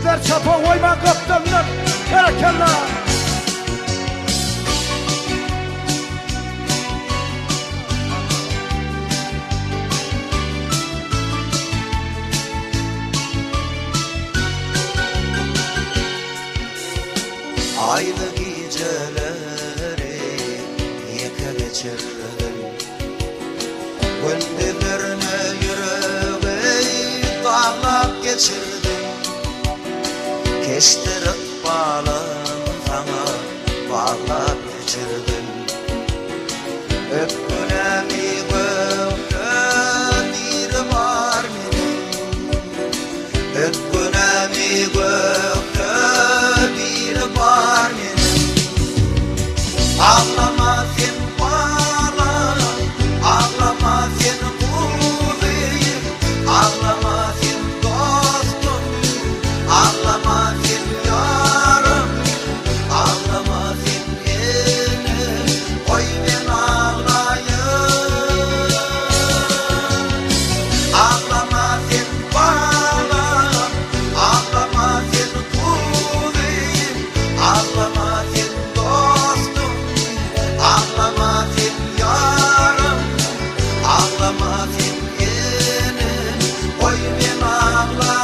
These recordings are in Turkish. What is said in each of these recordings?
sizler çapa koyma kaptanlar. Barakallah. Aylı geceleri yeke geçirdim, gündüzlerine yüreği dağlap geçirdim. Keştirip bağlan sana bağlap geçirdim. Öpkünemi gökte bir var benim, öpkünemi gökte bir var benim. Ağlama sen bağlan, ağlama sen kuzeyim, ağlama sen dostum, ağlama sen yarım, ağlama sen elim, koy ben ağlayayım. Ağlama sen bağlan, ağlama sen kuzeyim, ağlama sen dostum, ağlama sen yarım, ağlama sen elim, koy ben ağlayayım.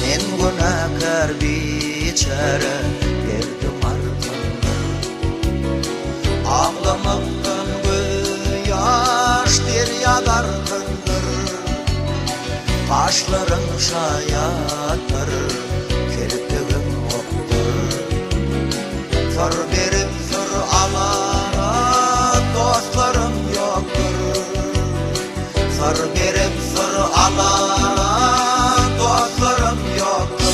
Men günahkar biçare verdim ardına, ağlamaktan yaş deryalardandır. Başların şayattır, kirpigim oktur. Sır berip sır alara dostlarım yoktur. Sır berip sır alara dostlarım yoktur.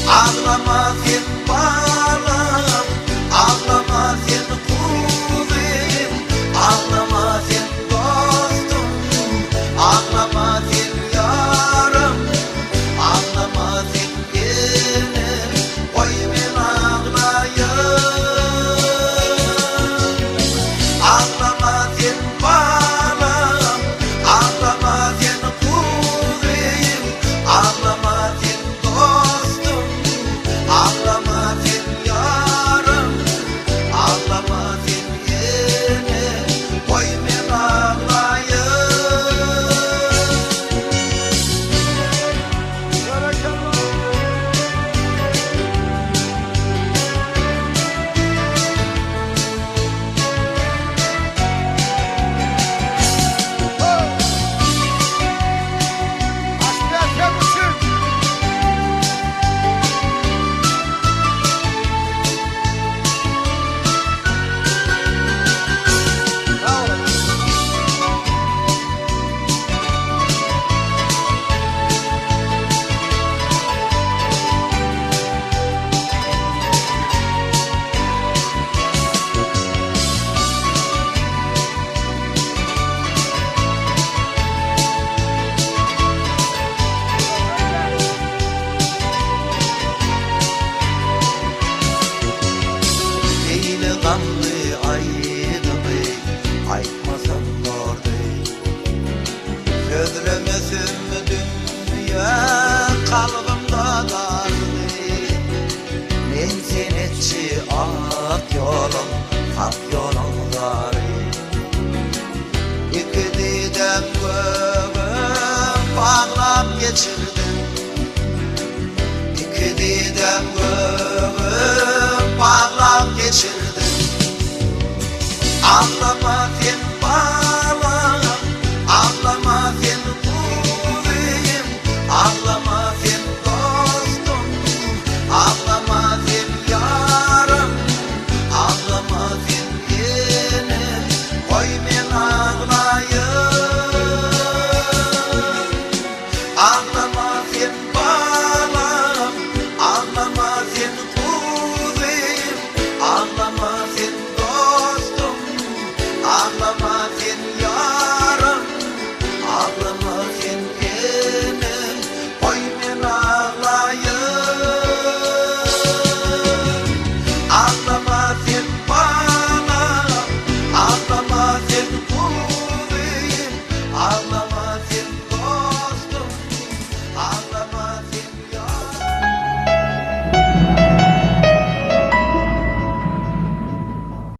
Ağlama sen bağlan, ağlama sen kuzeyim, ağlama sen dostum, ağlama sen yarım, ağlama sen elim, koy ben ağlayayım. Ağlama sen bağlan, ağlama sen kuzeyim, ağlama sen dostum, ağlama sen yarım, ağlama sen elim, koy ben ağlayayım. Barakallah. Askerken uçun. Sağ olun. Eyle gamlı aydımı aytmasam doğru. Sözlemesem dünya kalbimda dardı. Men senetçi ak yolum, hak yolum darı. İki didem göğüm bağlap geçirdim.